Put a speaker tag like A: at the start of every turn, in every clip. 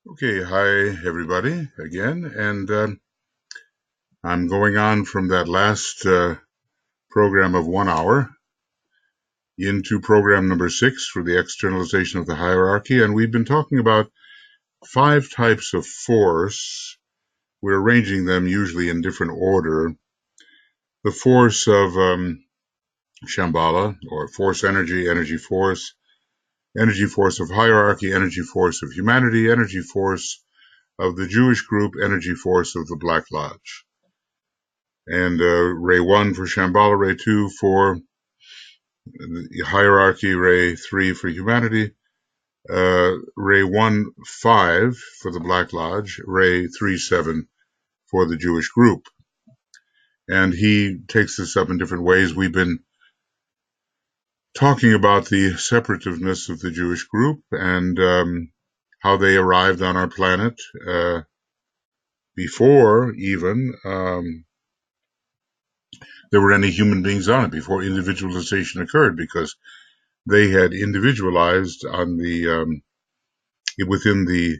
A: Okay, hi everybody again, and I'm going on from that last program of 1 hour into program number 6 for the externalization of the hierarchy, and we've been talking about 5 types of force. We're arranging them usually in different order. The force of Shambhala, or force energy, energy force of hierarchy, energy force of humanity, energy force of the Jewish group, energy force of the Black Lodge. And ray 1 for Shambhala, ray 2 for the hierarchy, ray 3 for humanity, ray 1-5 for the Black Lodge, ray 3-7 for the Jewish group. And he takes this up in different ways. We've been talking about the separativeness of the Jewish group and how they arrived on our planet before even there were any human beings on it, before individualization occurred, because they had individualized on the within the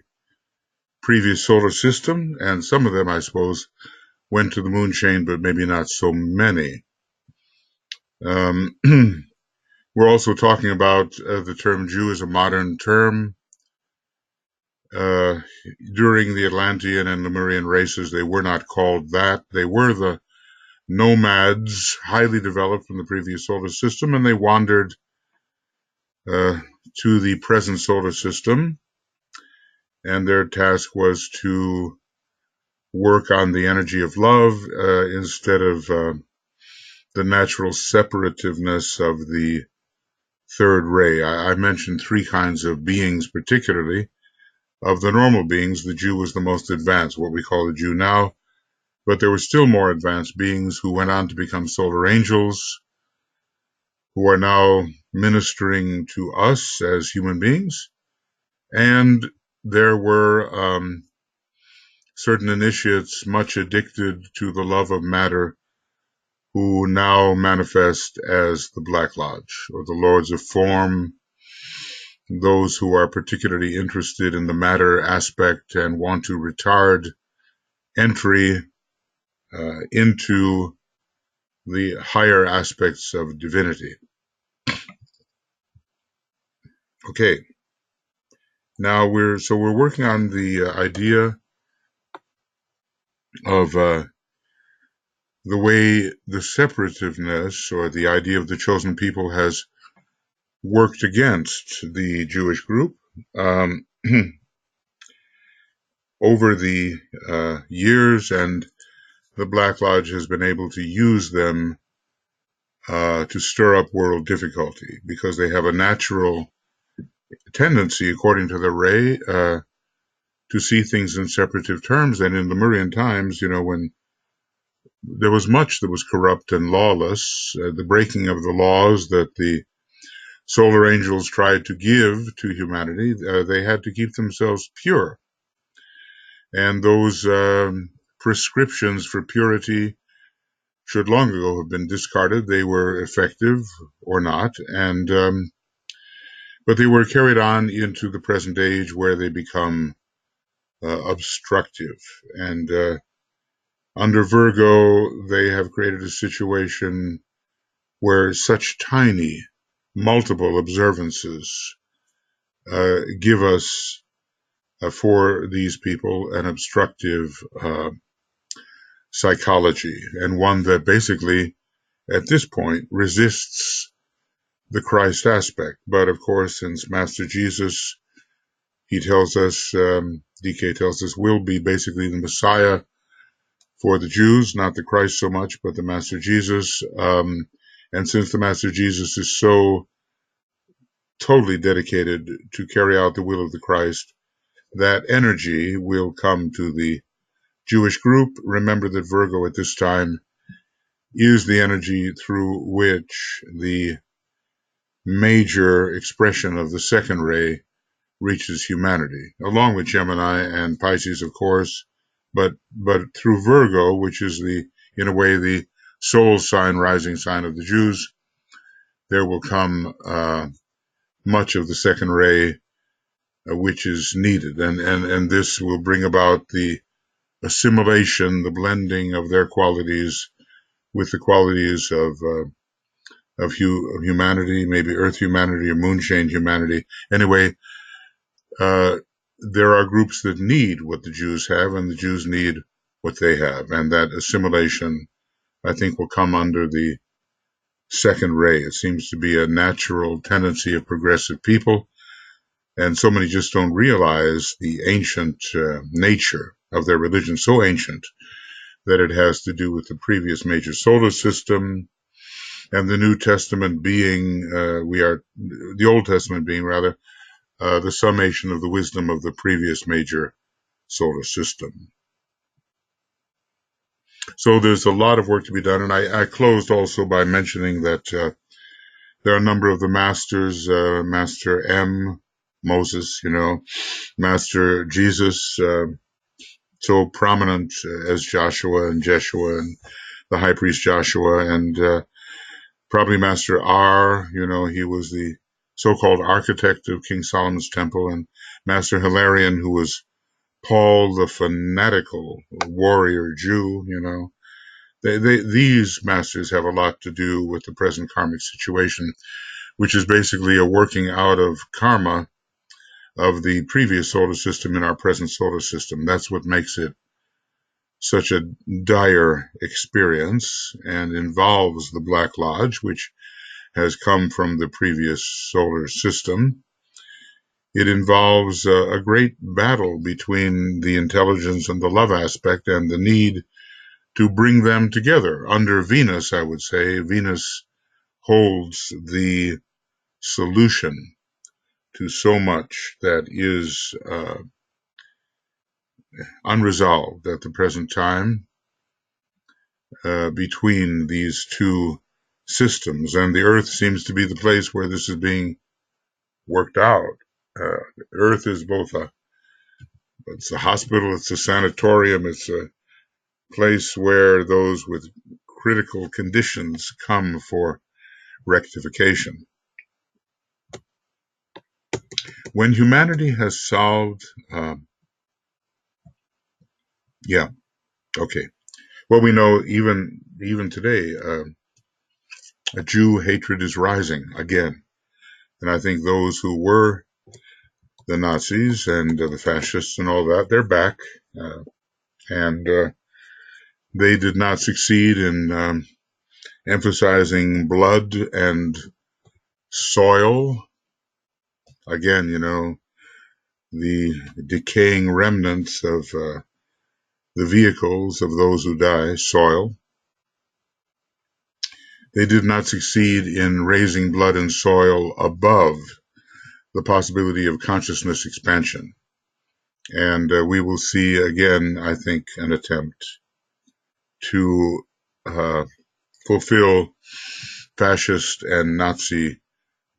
A: previous solar system, and some of them, I suppose, went to the moon chain, but maybe not so many. We're also talking about the term Jew as a modern term. During the Atlantean and Lemurian races, they were not called that. They were the nomads, highly developed from the previous solar system, and they wandered to the present solar system, and their task was to work on the energy of love instead of the natural separativeness of the third ray. I mentioned 3 kinds of beings, particularly. Of the normal beings, the Jew was the most advanced, what we call the Jew now, but there were still more advanced beings who went on to become solar angels, who are now ministering to us as human beings. And there were certain initiates much addicted to the love of matter who now manifest as the Black Lodge, or the Lords of Form, those who are particularly interested in the matter aspect and want to retard entry into the higher aspects of divinity. Okay, now we're working on the idea of the way the separativeness, or the idea of the chosen people, has worked against the Jewish group over the years, and the Black Lodge has been able to use them to stir up world difficulty, because they have a natural tendency, according to the ray, to see things in separative terms. And in Lemurian times, when there was much that was corrupt and lawless, the breaking of the laws that the solar angels tried to give to humanity, they had to keep themselves pure. And those prescriptions for purity should long ago have been discarded. They were effective or not, and but they were carried on into the present age, where they become obstructive. And under Virgo, they have created a situation where such tiny, multiple observances give us, for these people, an obstructive psychology, and one that basically, at this point, resists the Christ aspect. But of course, since Master Jesus, he tells us, DK tells us, will be basically the Messiah for the Jews, not the Christ so much, but the Master Jesus. And since the Master Jesus is so totally dedicated to carry out the will of the Christ, that energy will come to the Jewish group. Remember that Virgo at this time is the energy through which the major expression of the second ray reaches humanity, along with Gemini and Pisces, of course, but through Virgo, which is in a way, the soul sign, rising sign of the Jews, there will come much of the second ray which is needed. And this will bring about the assimilation, the blending of their qualities with the qualities of humanity, maybe Earth humanity or moon-chained humanity. Anyway, there are groups that need what the Jews have, and the Jews need what they have. And that assimilation, I think, will come under the second ray. It seems to be a natural tendency of progressive people. And so many just don't realize the ancient nature of their religion, so ancient that it has to do with the previous major solar system, and the New Testament being, the Old Testament being rather, the summation of the wisdom of the previous major solar system. So there's a lot of work to be done, and I closed also by mentioning that there are a number of the masters, Master M, Moses, Master Jesus, so prominent as Joshua and Jeshua and the high priest Joshua, and probably Master R, he was the so-called architect of King Solomon's temple, and Master Hilarion, who was Paul the fanatical warrior Jew, these masters have a lot to do with the present karmic situation, which is basically a working out of karma of the previous solar system in our present solar system. That's what makes it such a dire experience and involves the Black Lodge, which has come from the previous solar system. It involves a great battle between the intelligence and the love aspect, and the need to bring them together. Under Venus, I would say, Venus holds the solution to so much that is unresolved at the present time between these two systems. And the Earth seems to be the place where this is being worked out. Earth is both it's a hospital, it's a sanatorium, it's a place where those with critical conditions come for rectification. When humanity has solved, well, we know even today, a Jew hatred is rising again. And I think those who were the Nazis and the fascists and all that, they're back. And they did not succeed in emphasizing blood and soil. Again, the decaying remnants of the vehicles of those who die, soil. They did not succeed in raising blood and soil above the possibility of consciousness expansion. And we will see again, I think, an attempt to fulfill fascist and Nazi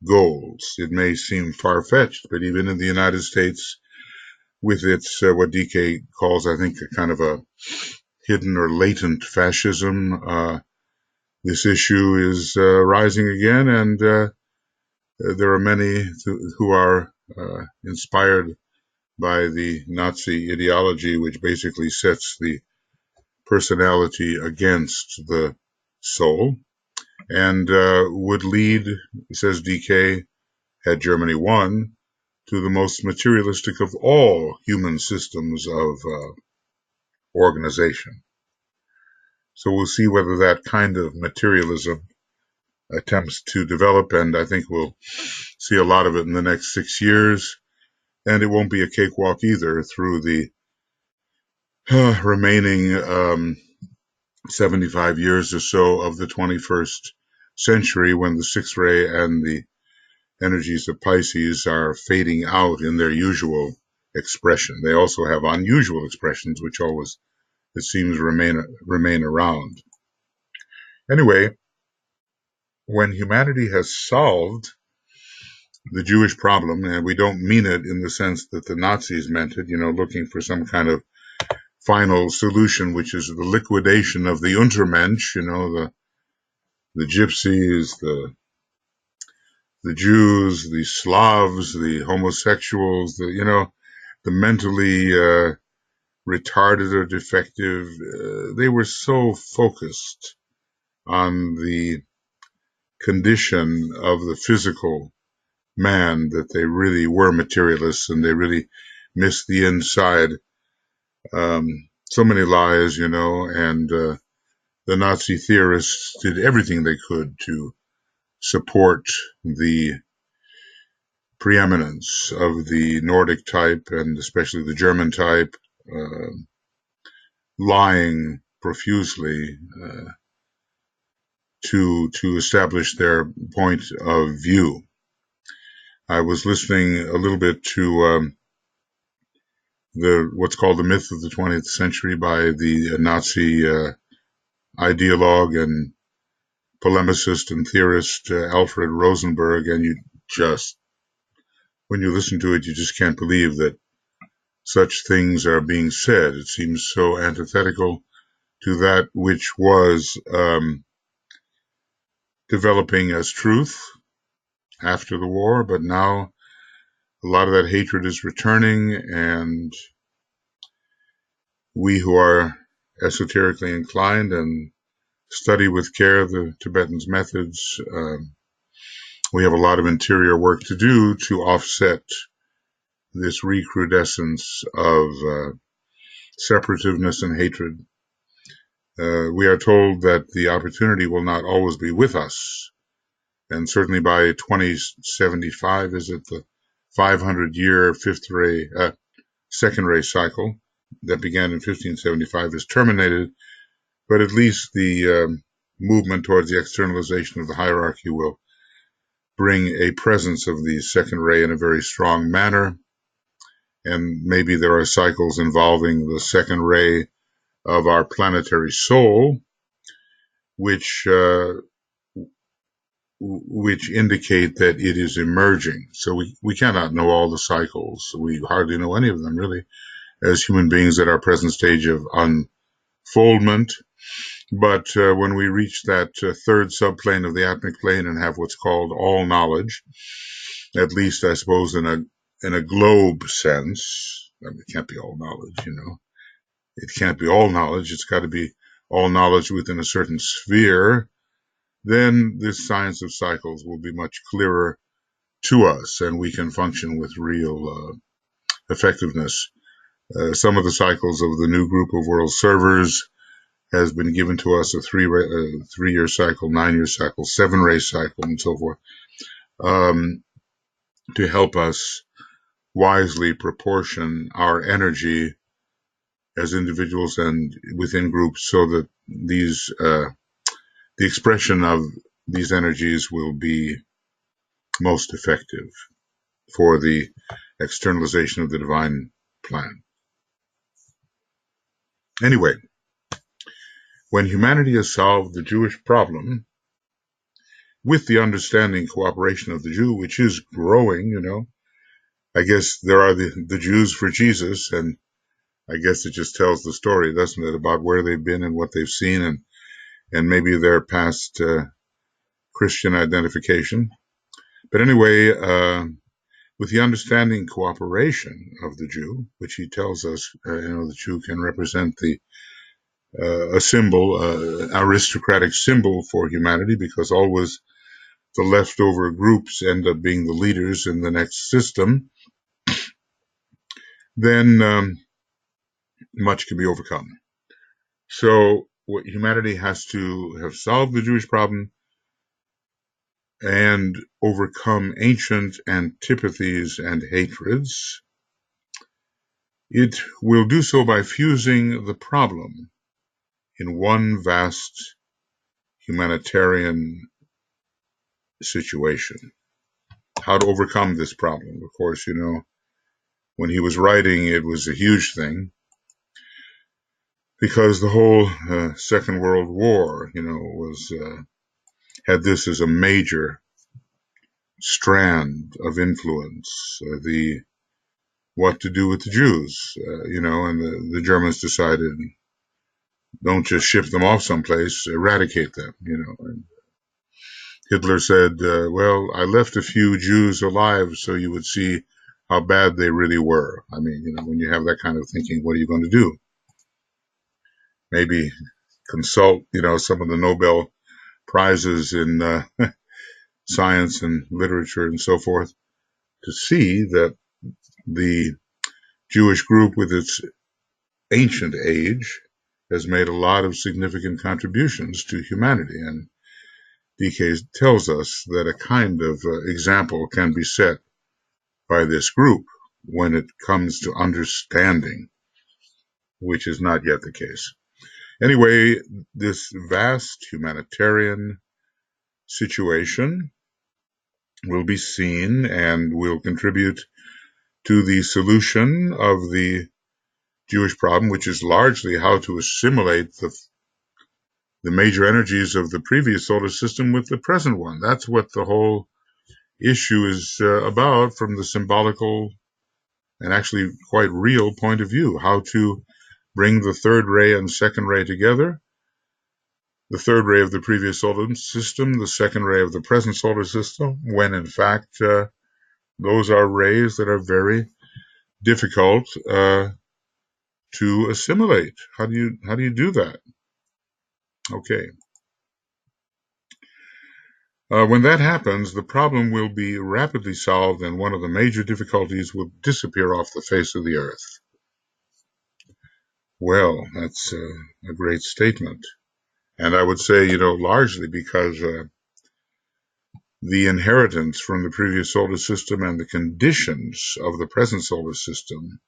A: goals. It may seem far-fetched, but even in the United States, with its what DK calls, I think, a kind of a hidden or latent fascism, this issue is rising again, and there are many who are inspired by the Nazi ideology, which basically sets the personality against the soul, and would lead, says DK, had Germany won, to the most materialistic of all human systems of organization. So we'll see whether that kind of materialism attempts to develop, and I think we'll see a lot of it in the next 6 years, and it won't be a cakewalk either through the remaining 75 years or so of the 21st century, when the sixth ray and the energies of Pisces are fading out in their usual expression. They also have unusual expressions, which always, it seems, remain around. Anyway, when humanity has solved the Jewish problem, and we don't mean it in the sense that the Nazis meant it, looking for some kind of final solution, which is the liquidation of the Untermensch, the gypsies, the the Jews, the Slavs, the homosexuals, the mentally retarded or defective. They were so focused on the condition of the physical man that they really were materialists and they really missed the inside. So many lies, and the Nazi theorists did everything they could to support the preeminence of the Nordic type and especially the German type, uh, lying profusely to establish their point of view. I was listening a little bit to the what's called the myth of the 20th century by the Nazi ideologue and polemicist and theorist Alfred Rosenberg, and when you listen to it, you just can't believe that such things are being said. It seems so antithetical to that which was developing as truth after the war, but now a lot of that hatred is returning, and we who are esoterically inclined and study with care the Tibetan's methods, we have a lot of interior work to do to offset this recrudescence of separativeness and hatred. We are told that the opportunity will not always be with us, and certainly by 2075, is it the 500-year second ray cycle that began in 1575 is terminated, but at least the movement towards the externalization of the hierarchy will bring a presence of the second ray in a very strong manner. And maybe there are cycles involving the second ray of our planetary soul, which indicate that it is emerging. So we cannot know all the cycles. We hardly know any of them, really, as human beings at our present stage of unfoldment. But when we reach that third subplane of the atmic plane and have what's called all knowledge, at least I suppose in a globe sense, I mean, it can't be all knowledge, It can't be all knowledge. It's got to be all knowledge within a certain sphere. Then this science of cycles will be much clearer to us, and we can function with real effectiveness. Some of the cycles of the new group of world servers has been given to us a 3-year cycle, 9-year cycle, 7-ray cycle, and so forth, to help us wisely proportion our energy as individuals and within groups so that the expression of these energies will be most effective for the externalization of the divine plan. Anyway, when humanity has solved the Jewish problem with the understanding cooperation of the Jew, which is growing, I guess there are the Jews for Jesus, and I guess it just tells the story, doesn't it, about where they've been and what they've seen and maybe their past Christian identification. But anyway, with the understanding cooperation of the Jew, which he tells us, the Jew can represent a symbol, aristocratic symbol for humanity, because always the leftover groups end up being the leaders in the next system, then much can be overcome. So what humanity has to have solved the Jewish problem and overcome ancient antipathies and hatreds. It will do so by fusing the problem in one vast humanitarian situation. How to overcome this problem? Of course, when he was writing, it was a huge thing because the whole Second World War, had this as a major strand of influence, what to do with the Jews, and the Germans decided, don't just ship them off someplace, eradicate them, Hitler said, well, I left a few Jews alive so you would see how bad they really were. I mean, when you have that kind of thinking, what are you going to do? Maybe consult, some of the Nobel prizes in science and literature and so forth to see that the Jewish group with its ancient age has made a lot of significant contributions to humanity. And DK tells us that a kind of example can be set by this group when it comes to understanding, which is not yet the case. Anyway, this vast humanitarian situation will be seen and will contribute to the solution of the Jewish problem, which is largely how to assimilate the major energies of the previous solar system with the present one. That's what the whole issue is about from the symbolical and actually quite real point of view, how to bring the third ray and second ray together, the third ray of the previous solar system, the second ray of the present solar system, when in fact those are rays that are very difficult to assimilate. How do you do that? Okay. When that happens, the problem will be rapidly solved and one of the major difficulties will disappear off the face of the earth. Well, that's a great statement. And I would say, largely because the inheritance from the previous solar system and the conditions of the present solar system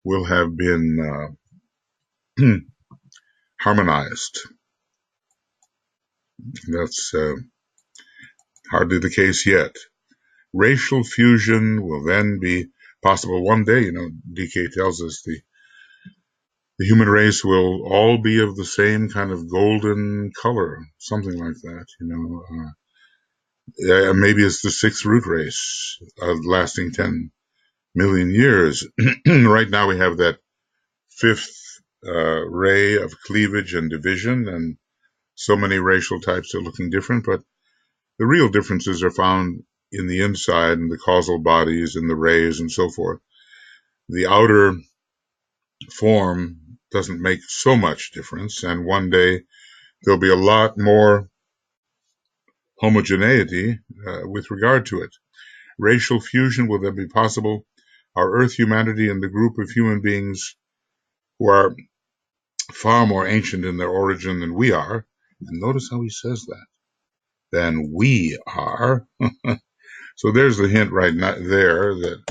A: will have been harmonized. That's hardly the case yet. Racial fusion will then be possible one day. DK tells us the human race will all be of the same kind of golden color, something like that. Maybe it's the sixth root race lasting 10 million years. Right now we have that fifth ray of cleavage and division, and so many racial types are looking different, but the real differences are found in the inside and the causal bodies and the rays and so forth. The outer form doesn't make so much difference, and one day there'll be a lot more homogeneity with regard to it. Racial fusion will then be possible. Our Earth humanity and the group of human beings who are far more ancient in their origin than we are, and notice how he says that, than we are. So there's the hint right there that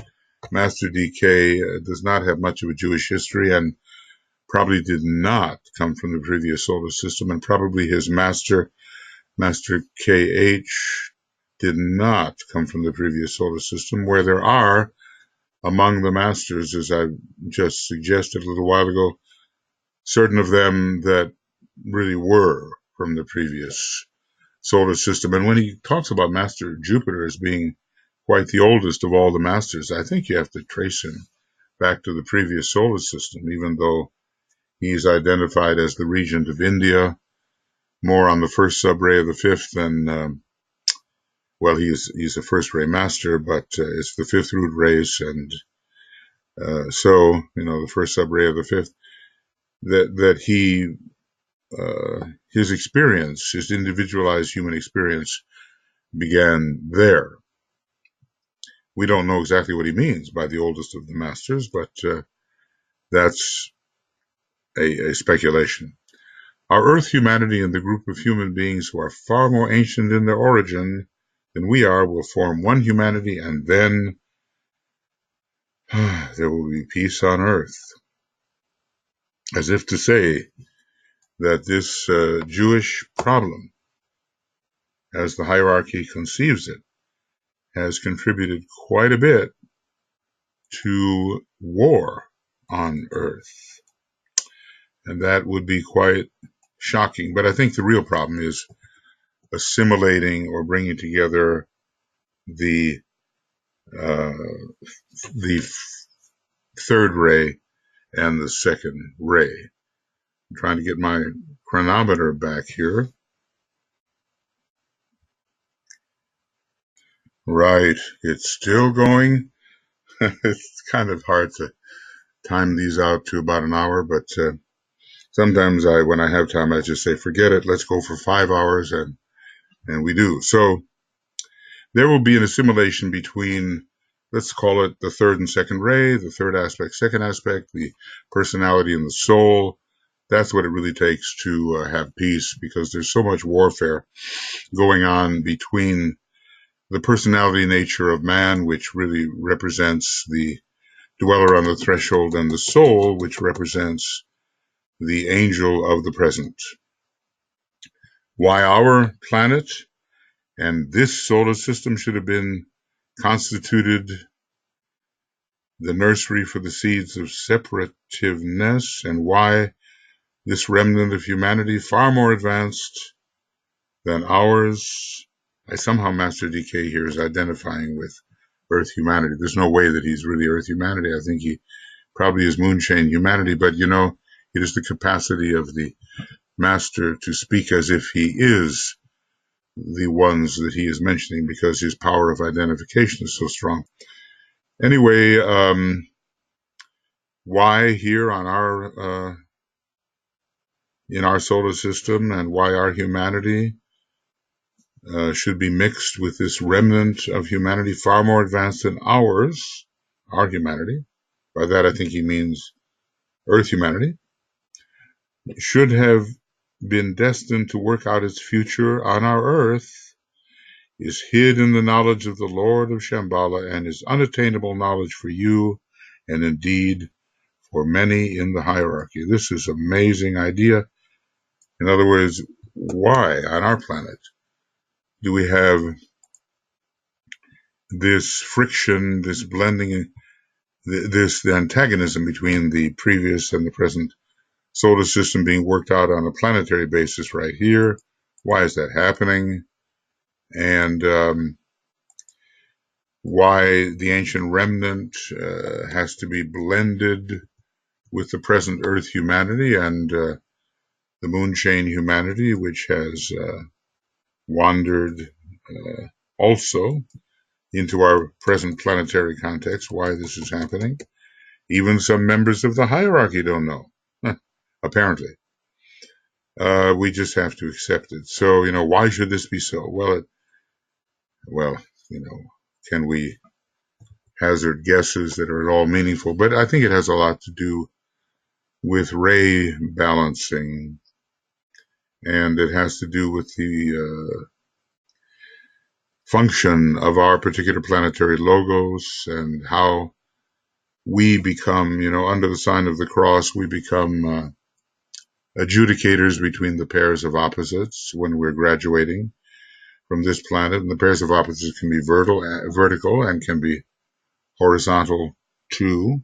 A: Master DK does not have much of a Jewish history and probably did not come from the previous solar system, and probably his master, Master KH, did not come from the previous solar system, where there are, among the masters, as I just suggested a little while ago, certain of them that really were from the previous solar system. And when he talks about Master Jupiter as being quite the oldest of all the masters, I think you have to trace him back to the previous solar system, even though he's identified as the regent of India, more on the first subray of the fifth than, well, he's a first ray master, but it's the fifth root race, and so, the first subray of the fifth, that he, his experience, his individualized human experience began there. We don't know exactly what he means by the oldest of the masters, but that's a speculation. Our Earth humanity and the group of human beings who are far more ancient in their origin than we are will form one humanity, and then there will be peace on Earth. As if to say that this Jewish problem, as the hierarchy conceives it, has contributed quite a bit to war on Earth. And that would be quite shocking. But I think the real problem is assimilating or bringing together the third ray and the second ray. I'm trying to get my chronometer back here. Right. It's still going. It's kind of hard to time these out to about an hour, but sometimes when I have time, I just say, forget it. Let's go for 5 hours. And we do. So there will be an assimilation between, let's call it the third and second ray, the third aspect, second aspect, the personality and the soul. That's what it really takes to have peace, because there's so much warfare going on between the personality nature of man, which really represents the dweller on the threshold, and the soul, which represents the angel of the present. Why our planet and this solar system should have been constituted the nursery for the seeds of separativeness, and why this remnant of humanity, far more advanced than ours. I somehow, Master DK here is identifying with Earth humanity. There's no way that he's really Earth humanity. I think he probably is moonshine humanity, but it is the capacity of the Master to speak as if he is the ones that he is mentioning, because his power of identification is so strong. Anyway, why here on our in our solar system, and why our humanity should be mixed with this remnant of humanity far more advanced than ours, our humanity. By that I think he means Earth humanity, should have been destined to work out its future on our Earth, is hid in the knowledge of the Lord of Shambhala, and is unattainable knowledge for you, and indeed for many in the hierarchy. This is an amazing idea. In other words, why on our planet do we have this friction, this blending, the antagonism between the previous and the present solar system being worked out on a planetary basis right here? Why is that happening? And why the ancient remnant has to be blended with the present Earth humanity, and the moonchain humanity, which has wandered also into our present planetary context, why this is happening. Even some members of the hierarchy don't know, apparently. We just have to accept it. So, why should this be so? Well, can we hazard guesses that are at all meaningful? But I think it has a lot to do with ray balancing, and it has to do with the function of our particular planetary logos, and how we become, under the sign of the cross, we become adjudicators between the pairs of opposites when we're graduating from this planet. And the pairs of opposites can be vertical and can be horizontal too.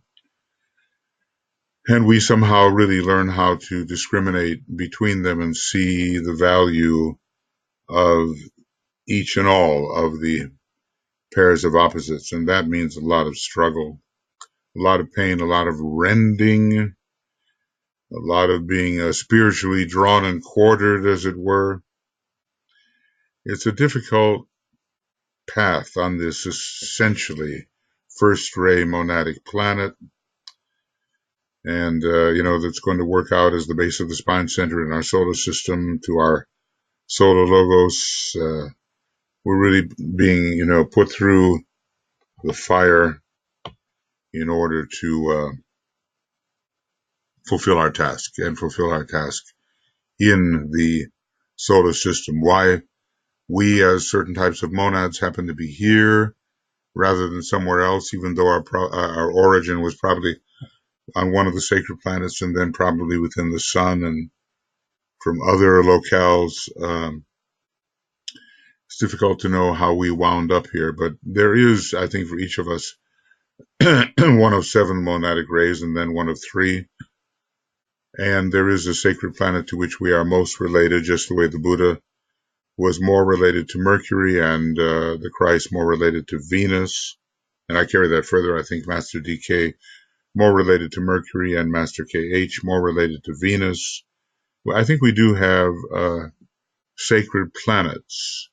A: And we somehow really learn how to discriminate between them and see the value of each and all of the pairs of opposites. And that means a lot of struggle, a lot of pain, a lot of rending, a lot of being spiritually drawn and quartered, as it were. It's a difficult path on this essentially first ray monadic planet. And, that's going to work out as the base of the spine center in our solar system to our solar logos. We're really being, put through the fire in order to fulfill our task in the solar system. Why we as certain types of monads happen to be here rather than somewhere else, even though our origin was probably on one of the sacred planets, and then probably within the sun and from other locales. It's difficult to know how we wound up here, but there is, I think, for each of us, one of 7 monadic rays, and then one of 3. And there is a sacred planet to which we are most related, just the way the Buddha was more related to Mercury, and the Christ more related to Venus. And I carry that further. I think Master DK more related to Mercury, and Master KH more related to Venus. Well, I think we do have sacred planets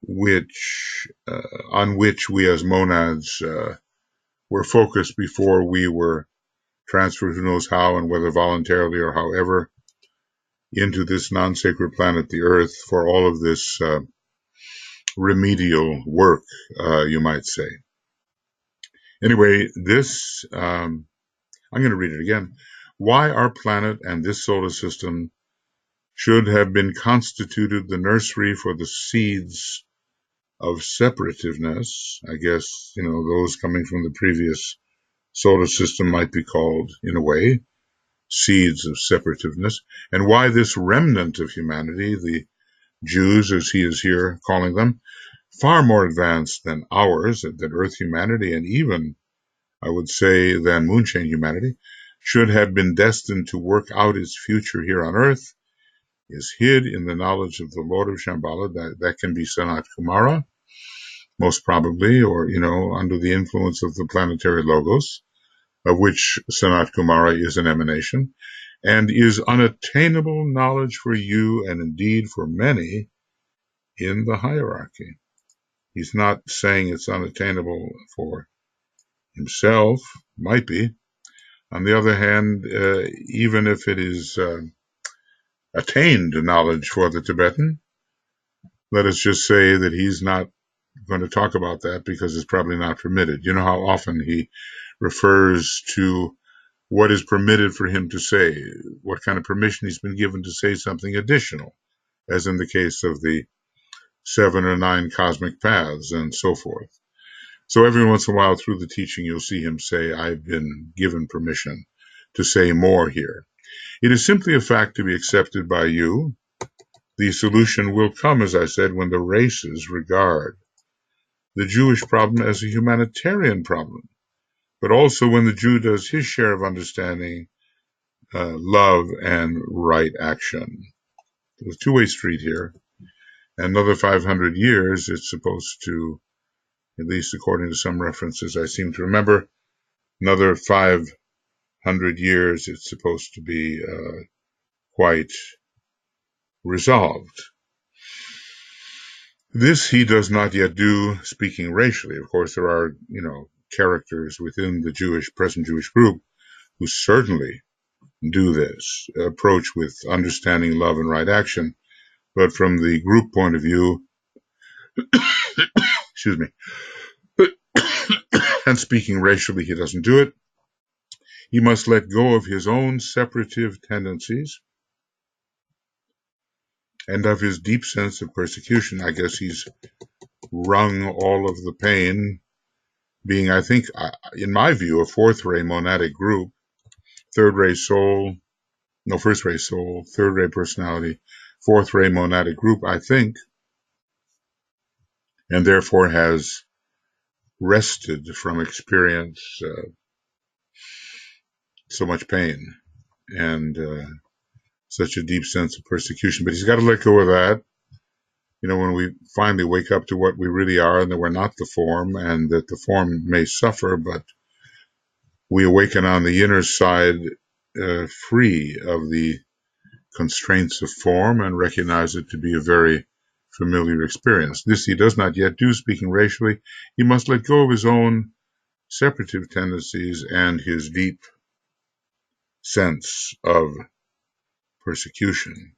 A: on which we as monads were focused before we were transferred, who knows how and whether voluntarily or however, into this non-sacred planet, the Earth, for all of this remedial work, you might say. Anyway, this, I'm going to read it again. Why our planet and this solar system should have been constituted the nursery for the seeds of separativeness. I guess, those coming from the previous solar system might be called, in a way, seeds of separativeness, and why this remnant of humanity, the Jews, as he is here calling them, far more advanced than ours, than Earth humanity, and even, I would say, than Moonchain humanity, should have been destined to work out its future here on Earth, is hid in the knowledge of the Lord of Shambhala. That can be Sanat Kumara, most probably, or, under the influence of the planetary logos, of which Sanat Kumara is an emanation, and is unattainable knowledge for you and indeed for many in the hierarchy. He's not saying it's unattainable for himself, might be. On the other hand, even if it is attained knowledge for the Tibetan, let us just say that he's not going to talk about that because it's probably not permitted. You know how often he refers to what is permitted for him to say, what kind of permission he's been given to say something additional, as in the case of the 7 or 9 cosmic paths and so forth. So every once in a while through the teaching, you'll see him say, I've been given permission to say more here. It is simply a fact to be accepted by you. The solution will come, as I said, when the races regard the Jewish problem as a humanitarian problem, but also when the Jew does his share of understanding, love, and right action. There's a two-way street here. Another 500 years, it's supposed to, at least according to some references I seem to remember, another 500 years, it's supposed to be quite resolved. This he does not yet do, speaking racially. Of course, there are, characters within the present Jewish group who certainly do this approach with understanding, love, and right action. But from the group point of view, excuse me, and speaking racially, he doesn't do it. He must let go of his own separative tendencies and of his deep sense of persecution. I guess he's wrung all of the pain, being, I think, in my view, a fourth-ray monadic group, third-ray soul, first-ray soul, third-ray personality, fourth-ray monadic group, I think, and therefore has rested from experience so much pain and such a deep sense of persecution. But he's got to let go of that. When we finally wake up to what we really are, and that we're not the form, and that the form may suffer, but we awaken on the inner side free of the constraints of form and recognize it to be a very familiar experience. This he does not yet do, speaking racially. He must let go of his own separative tendencies and his deep sense of persecution.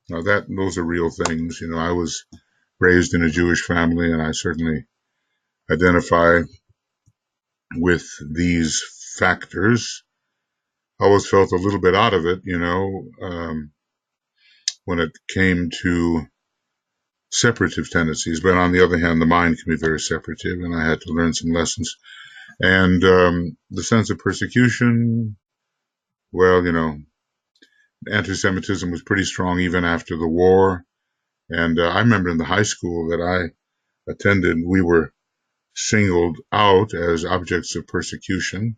A: Now those are real things. I was raised in a Jewish family, and I certainly identify with these factors. I always felt a little bit out of it, when it came to separative tendencies. But on the other hand, the mind can be very separative, and I had to learn some lessons. And the sense of persecution, well, anti-Semitism was pretty strong even after the war. And I remember in the high school that I attended, we were singled out as objects of persecution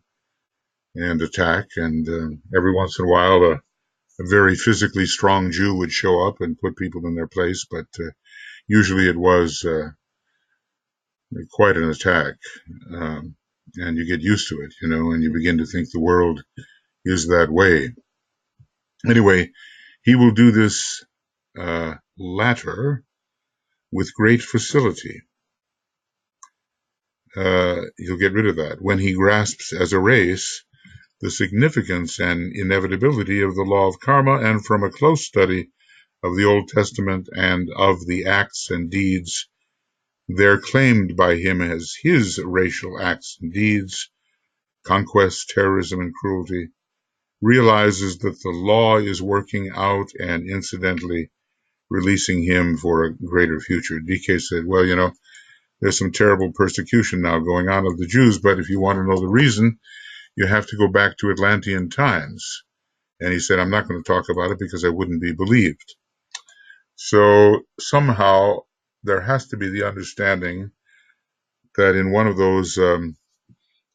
A: and attack. And every once in a while, a very physically strong Jew would show up and put people in their place. But usually it was quite an attack. And you get used to it, and you begin to think the world is that way. Anyway, he will do this latter with great facility. He'll get rid of that. When he grasps as a race the significance and inevitability of the law of karma, and from a close study of the Old Testament and of the acts and deeds there claimed by him as his racial acts and deeds, conquest, terrorism, and cruelty, realizes that the law is working out and incidentally releasing him for a greater future. DK said, well, there's some terrible persecution now going on of the Jews, but if you want to know the reason, you have to go back to Atlantean times. And he said, I'm not going to talk about it because I wouldn't be believed. So somehow there has to be the understanding that in one of those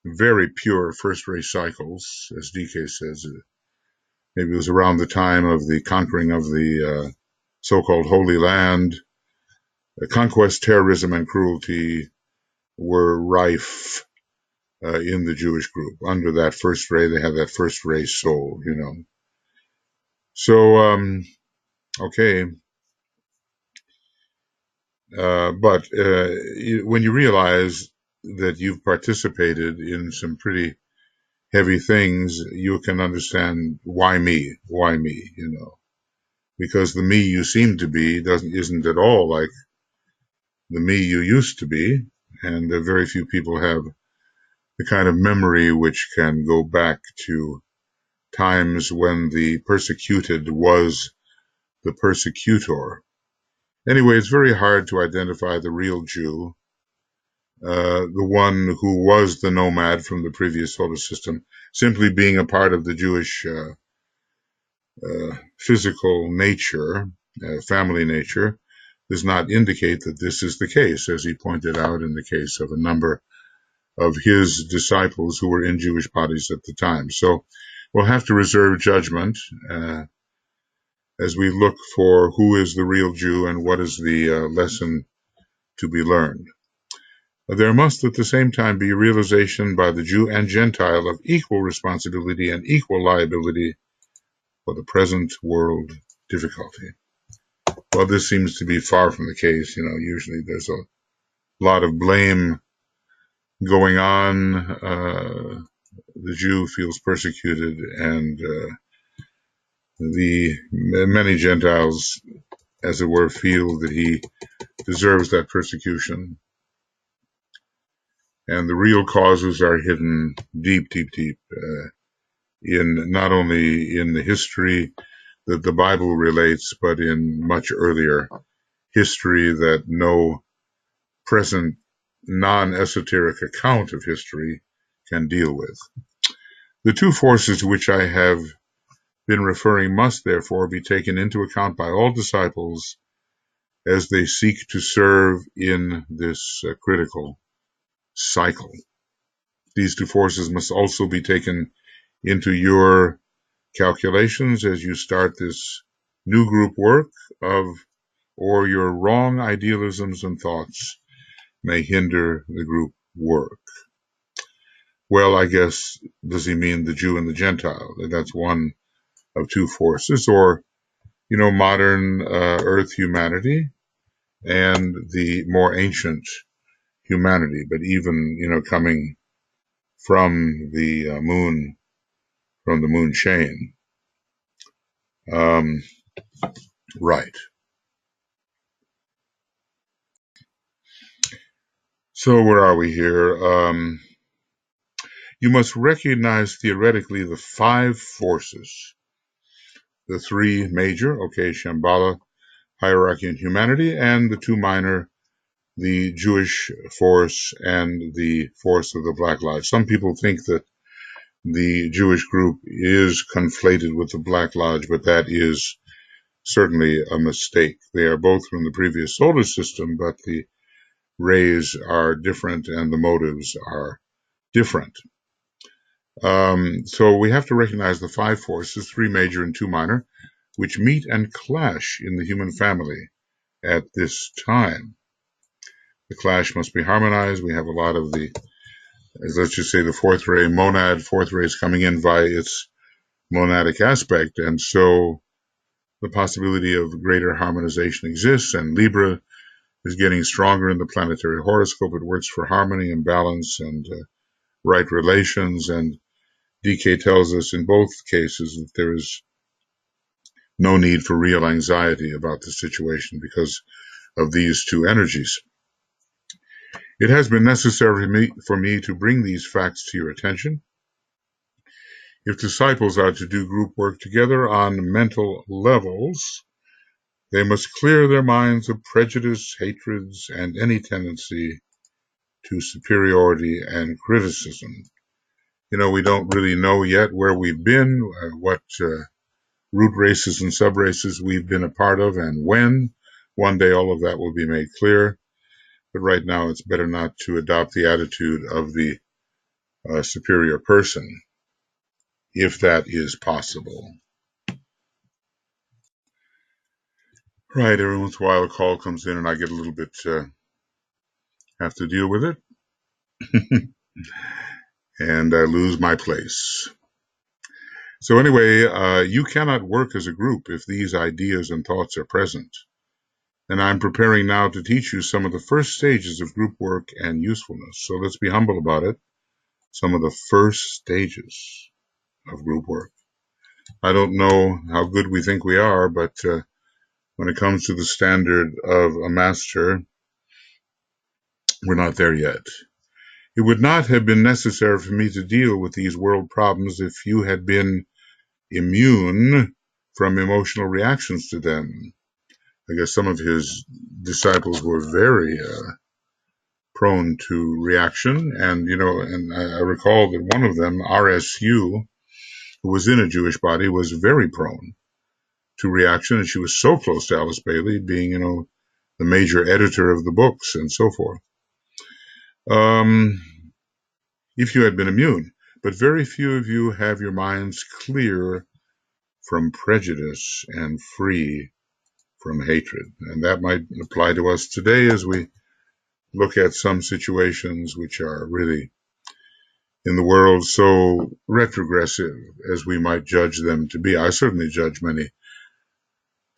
A: very pure first-race cycles, as DK says, maybe it was around the time of the conquering of the so-called Holy Land, conquest, terrorism, and cruelty were rife in the Jewish group. Under that first ray, they have that first race soul, So, okay. But when you realize that you've participated in some pretty heavy things, you can understand why me, because the me you seem to be isn't at all like the me you used to be, and very few people have the kind of memory which can go back to times when the persecuted was the persecutor. Anyway, it's very hard to identify the real Jew, the one who was the nomad from the previous solar system, simply being a part of the Jewish physical nature, family nature, does not indicate that this is the case, as he pointed out in the case of a number of his disciples who were in Jewish bodies at the time. So we'll have to reserve judgment as we look for who is the real Jew and what is the lesson to be learned. There must at the same time be a realization by the Jew and Gentile of equal responsibility and equal liability for the present world difficulty. Well, this seems to be far from the case. Usually there's a lot of blame going on. The Jew feels persecuted, and the many Gentiles, as it were, feel that he deserves that persecution. And the real causes are hidden deep, deep, deep in not only in the history that the Bible relates, but in much earlier history that no present non-esoteric account of history can deal with. The two forces to which I have been referring must therefore be taken into account by all disciples as they seek to serve in this critical cycle. These two forces must also be taken into your calculations as you start this new group work or your wrong idealisms and thoughts may hinder the group work. Well, I guess, does he mean the Jew and the Gentile? That's one of two forces, or, modern Earth humanity and the more ancient humanity, but even, coming from the moon, from the moon chain. Right. So where are we here? You must recognize theoretically the five forces, the three major, Shambhala, hierarchy and humanity, and the two minor, the Jewish force and the force of the Black Lodge. Some people think that the Jewish group is conflated with the Black Lodge, but that is certainly a mistake. They are both from the previous solar system, but the rays are different and the motives are different. So we have to recognize the five forces, three major and two minor, which meet and clash in the human family at this time. The clash must be harmonized. We have a lot of let's just say the fourth ray monad, fourth ray is coming in via its monadic aspect, and so the possibility of greater harmonization exists, and Libra is getting stronger in the planetary horoscope. It works for harmony and balance and right relations. And DK tells us in both cases that there is no need for real anxiety about the situation because of these two energies. It has been necessary for me to bring these facts to your attention. If disciples are to do group work together on mental levels, they must clear their minds of prejudice, hatreds, and any tendency to superiority and criticism. We don't really know yet where we've been, what root races and sub-races we've been a part of, and when. One day all of that will be made clear. But right now it's better not to adopt the attitude of the superior person, if that is possible. Right, every once in a while a call comes in and I get a little bit, have to deal with it. And I lose my place. So anyway, you cannot work as a group if these ideas and thoughts are present. And I'm preparing now to teach you some of the first stages of group work and usefulness. So let's be humble about it. Some of the first stages of group work. I don't know how good we think we are, but when it comes to the standard of a master, we're not there yet. It would not have been necessary for me to deal with these world problems if you had been immune from emotional reactions to them. I guess some of his disciples were very prone to reaction, and I recall that one of them, RSU, who was in a Jewish body, was very prone to reaction, and she was so close to Alice Bailey, being the major editor of the books and so forth. If you had been immune, but very few of you have your minds clear from prejudice and free from hatred. And that might apply to us today as we look at some situations which are really in the world so retrogressive as we might judge them to be. I certainly judge many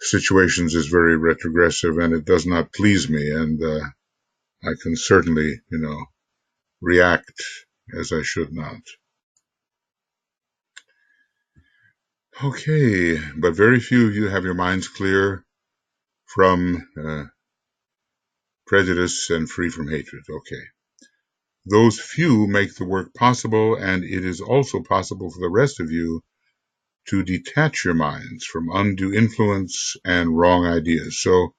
A: situations as very retrogressive, and it does not please me. And I can certainly, react as I should not. Okay, but very few of you have your minds clear from prejudice and free from hatred. Okay. Those few make the work possible, and it is also possible for the rest of you to detach your minds from undue influence and wrong ideas. So,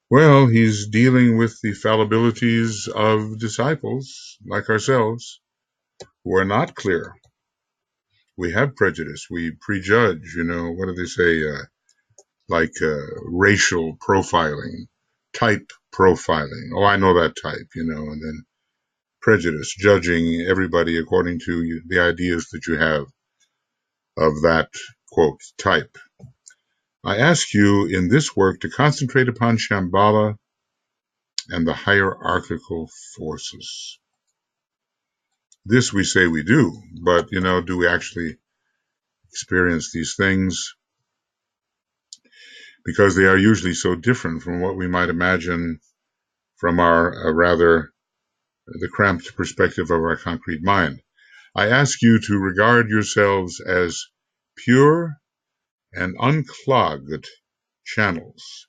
A: well, he's dealing with the fallibilities of disciples like ourselves who are not clear. We have prejudice. We prejudge, what do they say? Racial profiling, type profiling. Oh, I know that type, and then prejudice, judging everybody according to the ideas that you have of that, quote, type. I ask you in this work to concentrate upon Shambhala and the hierarchical forces. This we say we do, but, do we actually experience these things? Because they are usually so different from what we might imagine from our the cramped perspective of our concrete mind. I ask you to regard yourselves as pure and unclogged channels,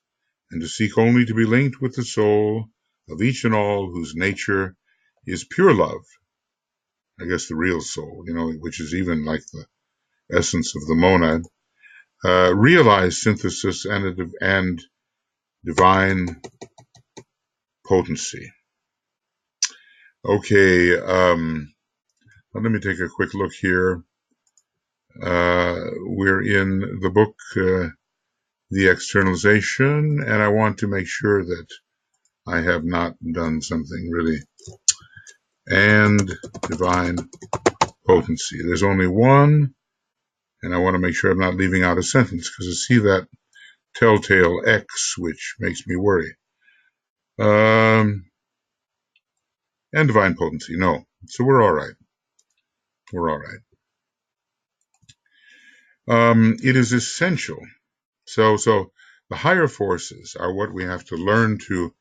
A: and to seek only to be linked with the soul of each and all whose nature is pure love. I guess the real soul, which is even like the essence of the monad. Realize synthesis and divine potency. Okay, let me take a quick look here. We're in the book, The Externalization, and I want to make sure that I have not done something really. And divine potency. There's only one, and I want to make sure I'm not leaving out a sentence because I see that telltale X, which makes me worry. And divine potency, no. So we're all right. We're all right. It is essential. So the higher forces are what we have to learn to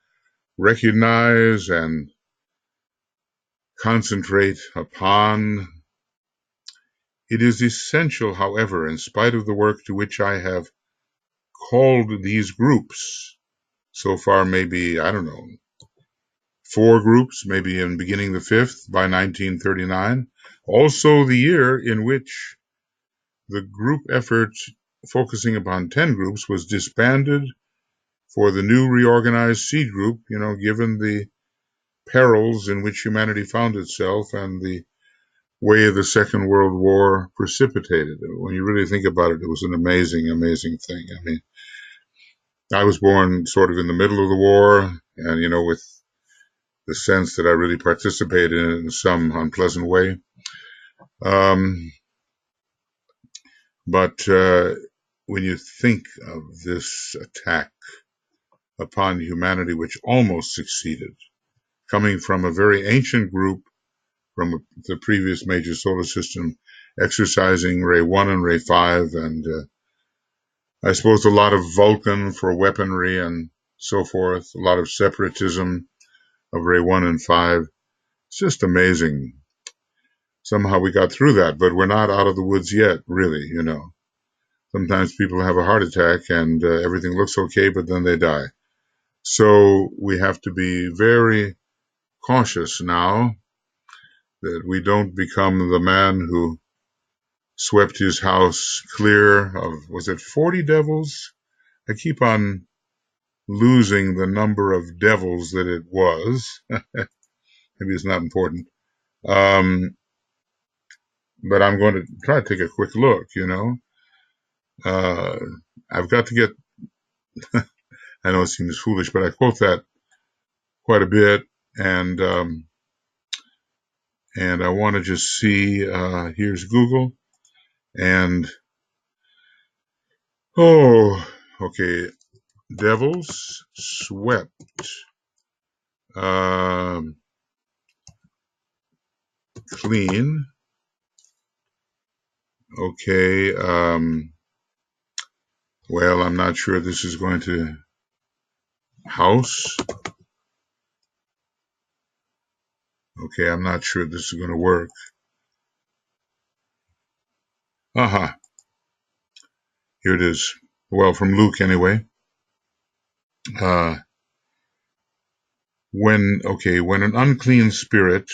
A: recognize and concentrate upon. It is essential, however, in spite of the work to which I have called these groups, so far maybe, I don't know, 4 groups, maybe in beginning the 5th by 1939, also the year in which the group effort focusing upon 10 groups was disbanded for the new reorganized seed group, given the perils in which humanity found itself and the way the Second World War precipitated it. When you really think about it, it was an amazing, amazing thing. I mean, I was born sort of in the middle of the war, and, with the sense that I really participated in it in some unpleasant way. But when you think of this attack upon humanity, which almost succeeded, coming from a very ancient group from the previous major solar system, exercising Ray 1 and Ray 5, and I suppose a lot of Vulcan for weaponry and so forth, a lot of separatism of Ray 1 and 5. It's just amazing. Somehow we got through that, but we're not out of the woods yet, really. Sometimes people have a heart attack and everything looks okay, but then they die. So we have to be very cautious now that we don't become the man who swept his house clear of, was it 40 devils? I keep on losing the number of devils that it was. Maybe it's not important. But I'm going to try to take a quick look, I've got to get, I know it seems foolish, but I quote that quite a bit, and I want to just see, here's Google, and, okay, devils swept, clean, okay, well, I'm not sure this is going to, house, okay, I'm not sure this is going to work. Aha, here it is. Well, from Luke anyway. When an unclean spirit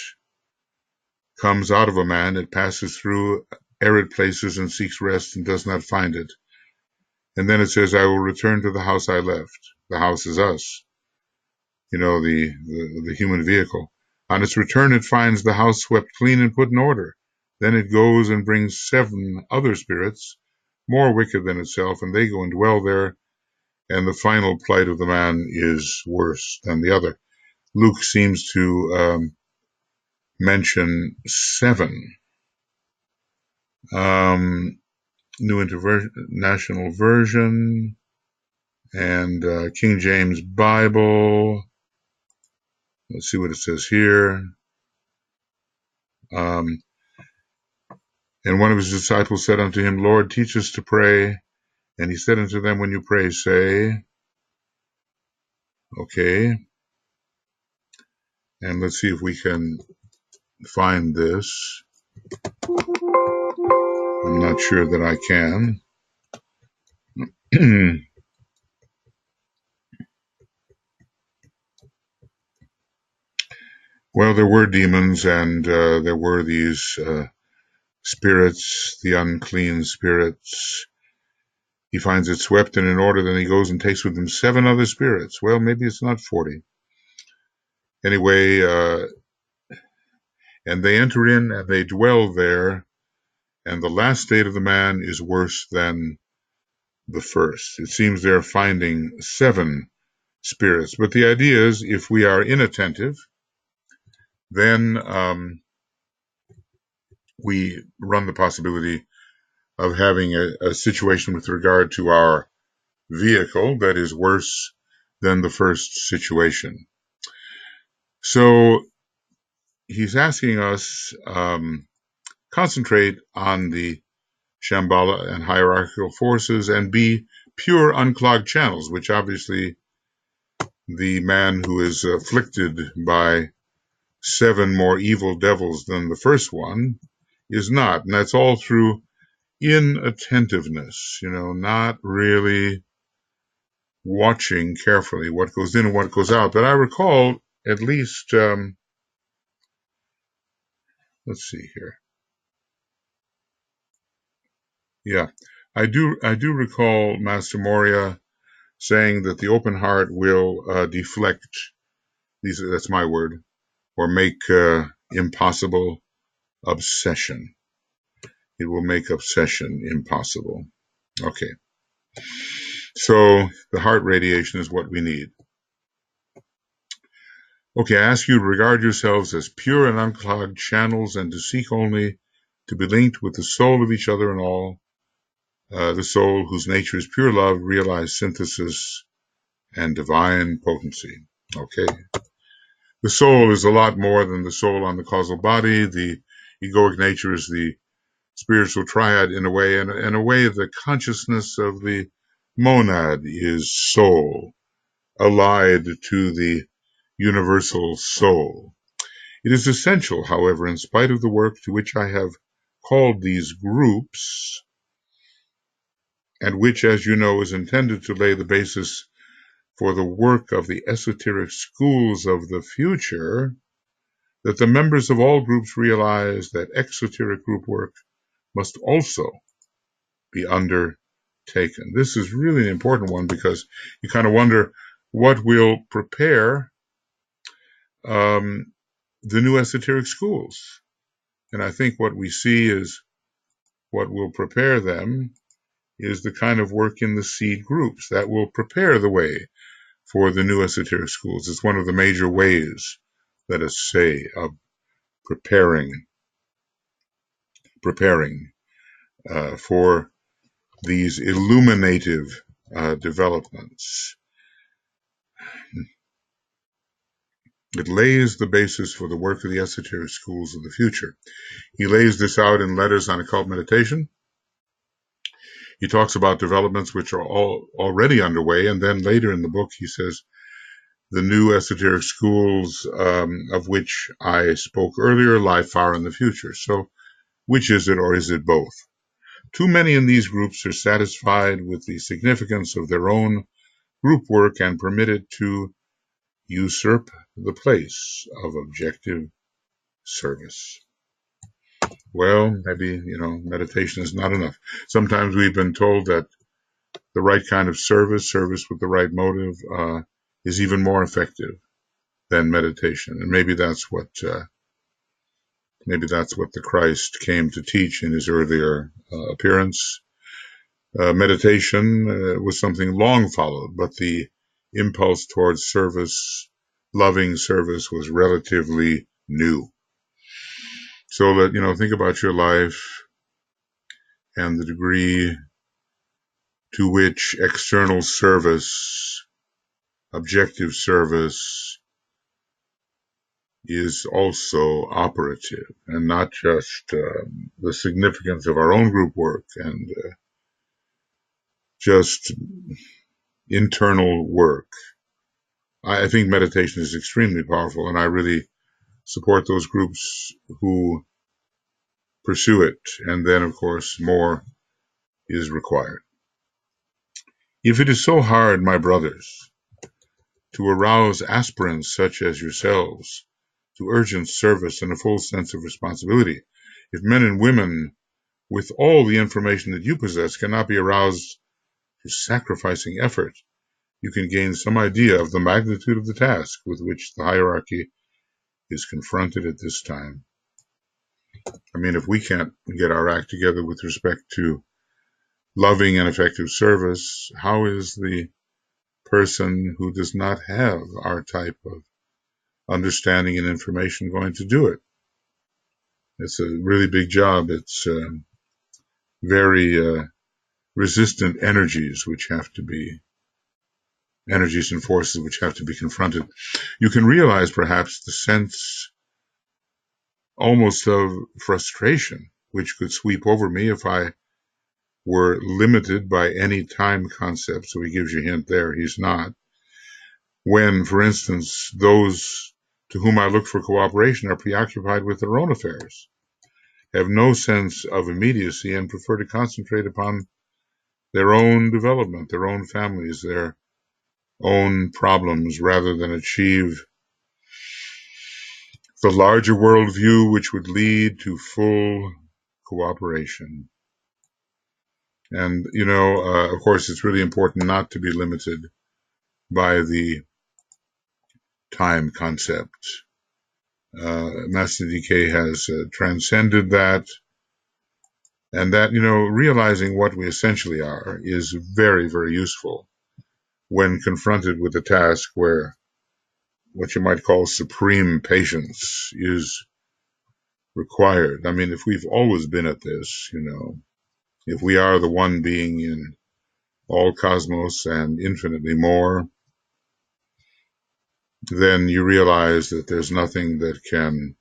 A: comes out of a man, it passes through arid places and seeks rest and does not find it. And then it says, I will return to the house I left. The house is us, the human vehicle. On its return, it finds the house swept clean and put in order. Then it goes and brings 7 other spirits, more wicked than itself, and they go and dwell there. And the final plight of the man is worse than the other. Luke seems to mention 7. New International Version and King James Bible. Let's see what it says here. And one of his disciples said unto him, Lord, teach us to pray. And he said unto them, when you pray, say, okay. And let's see if we can find this. I'm not sure that I can. Well, there were demons, and there were these spirits, the unclean spirits. He finds it swept and in order, then he goes and takes with him 7 other spirits. Well, maybe it's not 40. Anyway, and they enter in and they dwell there, and the last state of the man is worse than the first. It seems they're finding 7 spirits. But the idea is, if we are inattentive, then we run the possibility of having a situation with regard to our vehicle that is worse than the first situation. So he's asking us concentrate on the Shambhala and hierarchical forces and be pure unclogged channels, which obviously the man who is afflicted by 7 more evil devils than the first one is not. And that's all through inattentiveness, not really watching carefully what goes in and what goes out. But I recall at least, let's see here. Yeah, I do recall Master Moria saying that the open heart will deflect these. That's my word, or make impossible obsession. It will make obsession impossible. Okay, so the heart radiation is what we need. Okay, I ask you to regard yourselves as pure and unclogged channels and to seek only to be linked with the soul of each other and all, the soul whose nature is pure love, realized synthesis, and divine potency. Okay. The soul is a lot more than the soul on the causal body. The egoic nature is the spiritual triad in a way, and in a way the consciousness of the monad is soul, allied to the universal soul. It is essential, however, in spite of the work to which I have called these groups, and which, as you know, is intended to lay the basis for the work of the esoteric schools of the future, that the members of all groups realize that exoteric group work must also be undertaken. This is really an important one because you kind of wonder what will prepare the new esoteric schools. And I think what we see is what will prepare them is the kind of work in the seed groups that will prepare the way for the new esoteric schools. It's one of the major ways, let us say, of preparing for these illuminative developments. It lays the basis for the work of the esoteric schools of the future. He lays this out in Letters on Occult Meditation. He talks about developments which are already underway, and then later in the book he says, the new esoteric schools of which I spoke earlier lie far in the future. So which is it, or is it both? Too many in these groups are satisfied with the significance of their own group work and permit it to usurp the place of objective service. Well, maybe, meditation is not enough. Sometimes we've been told that the right kind of service with the right motive, is even more effective than meditation. And maybe that's what the Christ came to teach in his earlier appearance. Meditation was something long followed, but the impulse towards service, loving service, was relatively new. So that, think about your life and the degree to which external service, objective service, is also operative, and not just the significance of our own group work and just internal work. I think meditation is extremely powerful, and I really support those groups who pursue it. And then, of course, more is required. If it is so hard, my brothers, to arouse aspirants such as yourselves to urgent service and a full sense of responsibility, if men and women with all the information that you possess cannot be aroused to sacrificing effort, you can gain some idea of the magnitude of the task with which the hierarchy is confronted at this time. I mean, if we can't get our act together with respect to loving and effective service, how is the person who does not have our type of understanding and information going to do it? It's a really big job. It's very resistant energies and forces which have to be confronted. You can realize perhaps the sense almost of frustration which could sweep over me if I were limited by any time concept. So he gives you a hint there, he's not. when, for instance, those to whom I look for cooperation are preoccupied with their own affairs, have no sense of immediacy, and prefer to concentrate upon their own development, their own families, their own problems, rather than achieve the larger worldview which would lead to full cooperation. And, of course, it's really important not to be limited by the time concept. Master DK has transcended that, and that, realizing what we essentially are is very, very useful when confronted with a task where what you might call supreme patience is required. I mean, if we've always been at this, if we are the one being in all cosmos and infinitely more, then you realize that there's nothing that can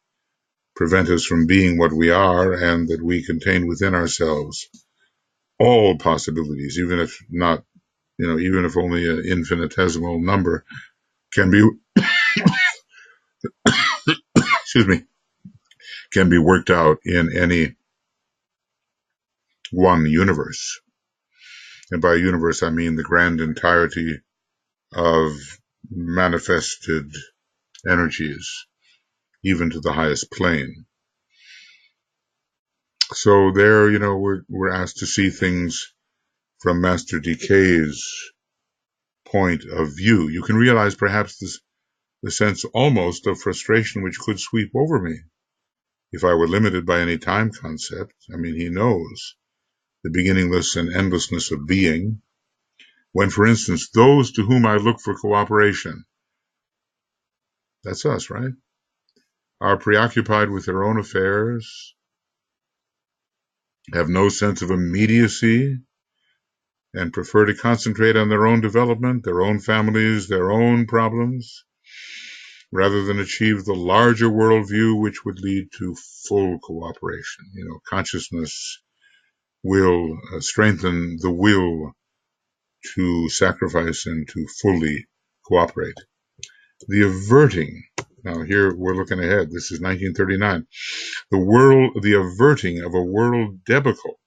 A: prevent us from being what we are, and that we contain within ourselves all possibilities, even if not, even if only an infinitesimal number can be, excuse me, can be worked out in any one universe. And by universe, I mean the grand entirety of manifested energies, even to the highest plane. So there, we're asked to see things from Master DK's point of view. You can realize perhaps the sense almost of frustration which could sweep over me if I were limited by any time concept. I mean, he knows the beginningless and endlessness of being. When, for instance, those to whom I look for cooperation, that's us, right, are preoccupied with their own affairs, have no sense of immediacy, and prefer to concentrate on their own development, their own families, their own problems, rather than achieve the larger worldview which would lead to full cooperation. Consciousness will strengthen the will to sacrifice and to fully cooperate. The averting, now here we're looking ahead, this is 1939, the averting of a world debacle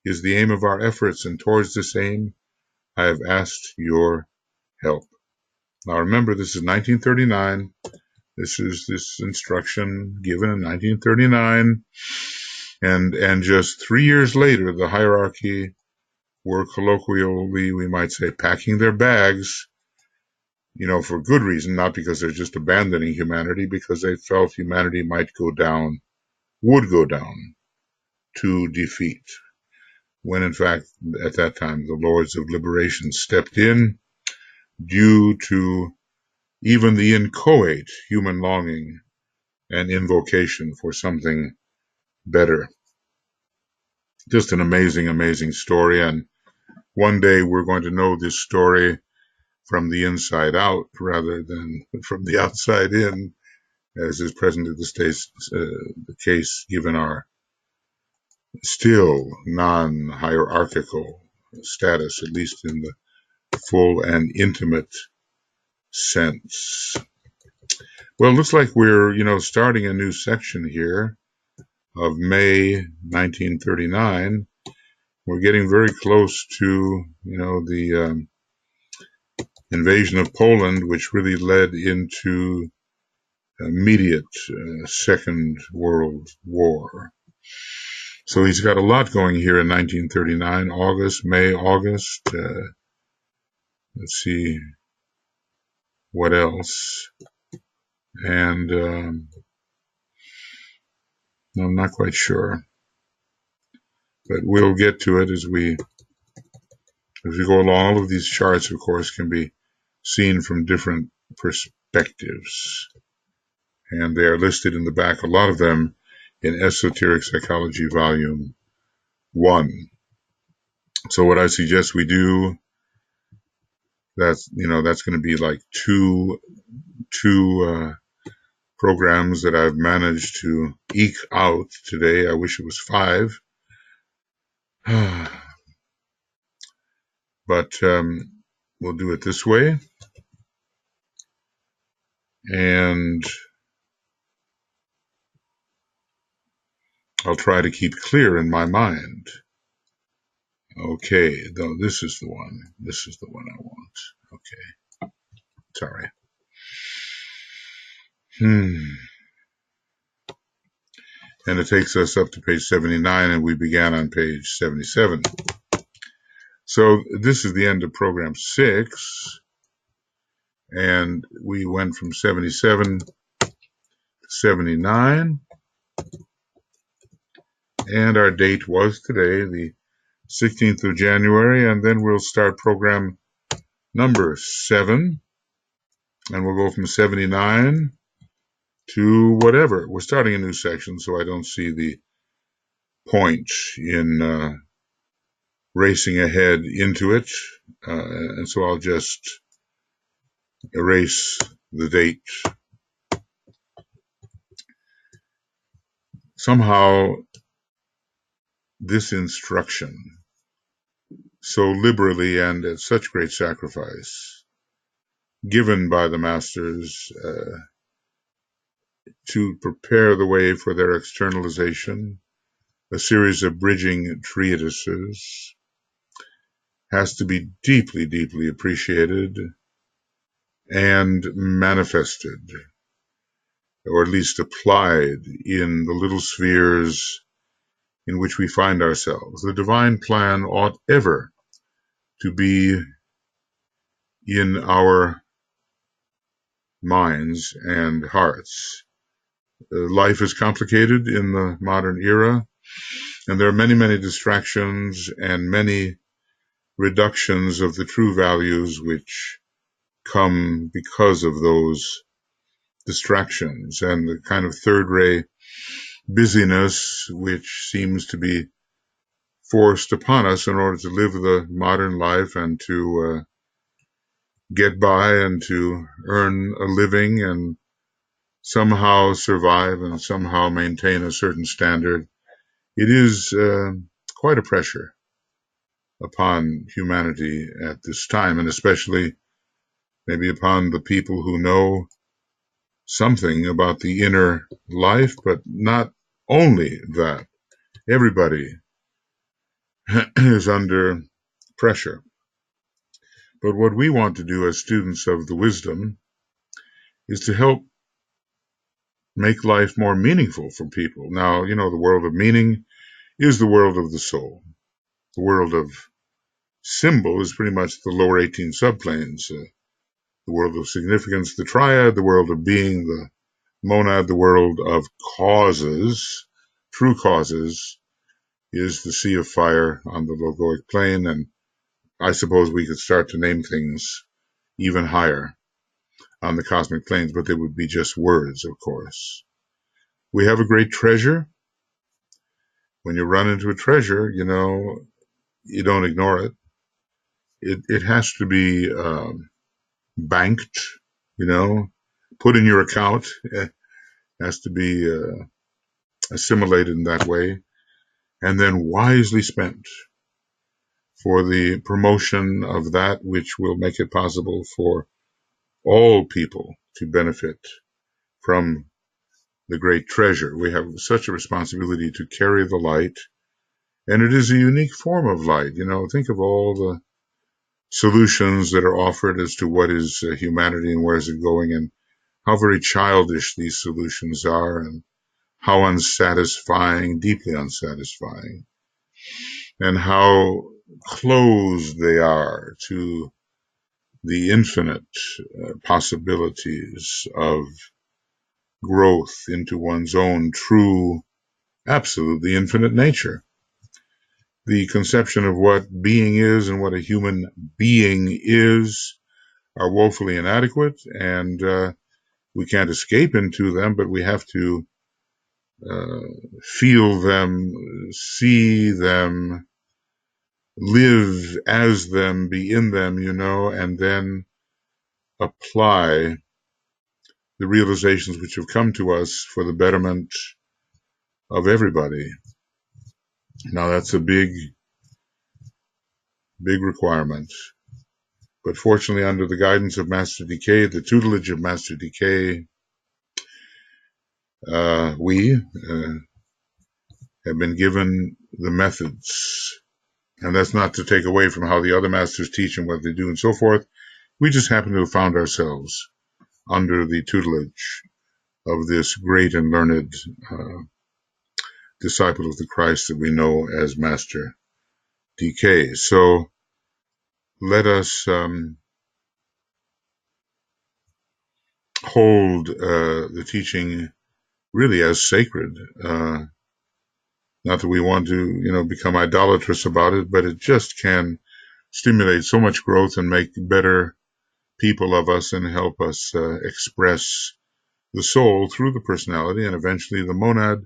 A: is the aim of our efforts, and towards this aim I have asked your help. Now remember, this is 1939. This is this instruction given in 1939. And just 3 years later, the hierarchy were colloquially, we might say, packing their bags, for good reason, not because they're just abandoning humanity, because they felt humanity would go down to defeat. When in fact, at that time, the Lords of Liberation stepped in due to even the inchoate human longing and invocation for something better. Just an amazing, amazing story. And one day we're going to know this story from the inside out rather than from the outside in, as is presently the case given our still non-hierarchical status, at least in the full and intimate sense. Well, it looks like we're, starting a new section here of May 1939. We're getting very close to, the invasion of Poland, which really led into immediate Second World War. So he's got a lot going here in 1939, August. Let's see what else. And I'm not quite sure. But we'll get to it as we go along. All of these charts, of course, can be seen from different perspectives. And they are listed in the back, a lot of them in Esoteric Psychology Volume 1. So what I suggest we do, that's going to be like two programs that I've managed to eke out today. I wish it was 5. But we'll do it this way. and I'll try to keep clear in my mind. Okay, though this is the one. This is the one I want. Okay, sorry. And it takes us up to page 79, and we began on page 77. So this is the end of program 6, and we went from 77 to 79, and our date was today, the 16th of January, and then we'll start program number 7, and we'll go from 79 to whatever. We're starting a new section, so I don't see the point in racing ahead into it, and so I'll just erase the date. Somehow, this instruction, so liberally and at such great sacrifice, given by the masters to prepare the way for their externalization, a series of bridging treatises, has to be deeply, deeply appreciated and manifested, or at least applied in the little spheres in which we find ourselves. The divine plan ought ever to be in our minds and hearts. Life is complicated in the modern era, and there are many, many distractions and many reductions of the true values which come because of those distractions and the kind of third-rate busyness which seems to be forced upon us in order to live the modern life and to get by and to earn a living and somehow survive and somehow maintain a certain standard. It is quite a pressure upon humanity at this time, and especially maybe upon the people who know something about the inner life, but not only that. Everybody is under pressure. But what we want to do as students of the wisdom is to help make life more meaningful for people. Now, you know, the world of meaning is the world of the soul. The world of symbol is pretty much the lower 18 subplanes. The world of significance, the triad, the world of being, the monad, the world of causes, true causes, is the sea of fire on the logoic plane, and I suppose we could start to name things even higher on the cosmic planes, but they would be just words, of course. We have a great treasure. When you run into a treasure, you know, you don't ignore it. It has to be banked, you know, put in your account. It has to be assimilated in that way, and then wisely spent for the promotion of that which will make it possible for all people to benefit from the great treasure. We have such a responsibility to carry the light, and it is a unique form of light. You know, think of all the solutions that are offered as to what is humanity and where is it going, and how very childish these solutions are, and how unsatisfying, deeply unsatisfying, and how closed they are to the infinite possibilities of growth into one's own true, absolutely infinite nature. The conception of what being is and what a human being is are woefully inadequate, and we can't escape into them, but we have to feel them, see them, live as them, be in them, you know, and then apply the realizations which have come to us for the betterment of everybody. Now, that's a big, big requirement. But fortunately, under the guidance of Master Decay, the tutelage of Master Decay, we have been given the methods. And that's not to take away from how the other masters teach and what they do and so forth. We just happen to have found ourselves under the tutelage of this great and learned disciple of the Christ that we know as Master Decay. So let us hold the teaching really as sacred. Not that we want to, become idolatrous about it, but it just can stimulate so much growth and make better people of us and help us express the soul through the personality and eventually the monad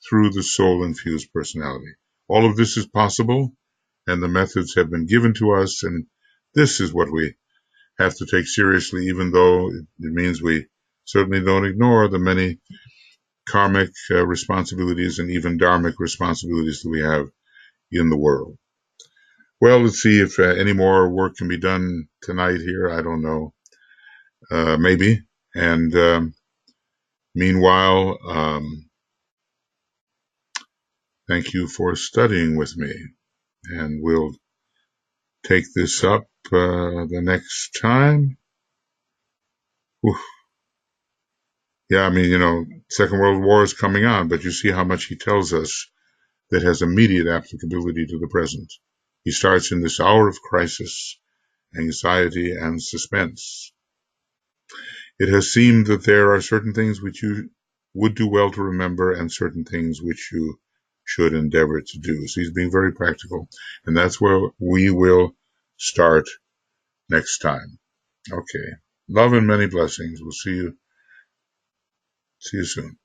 A: through the soul-infused personality. All of this is possible, and the methods have been given to us, and this is what we have to take seriously, even though it means we certainly don't ignore the many karmic responsibilities and even dharmic responsibilities that we have in the world. Well, let's see if any more work can be done tonight here. I don't know. Maybe. And meanwhile, thank you for studying with me. And we'll take this up the next time. Oof. Yeah, Second World War is coming on, but you see how much he tells us that has immediate applicability to the present. He starts in this hour of crisis, anxiety, and suspense. It has seemed that there are certain things which you would do well to remember and certain things which you should endeavor to do. So he's being very practical, and that's where we will start next time. Okay. Love and many blessings. We'll see you soon.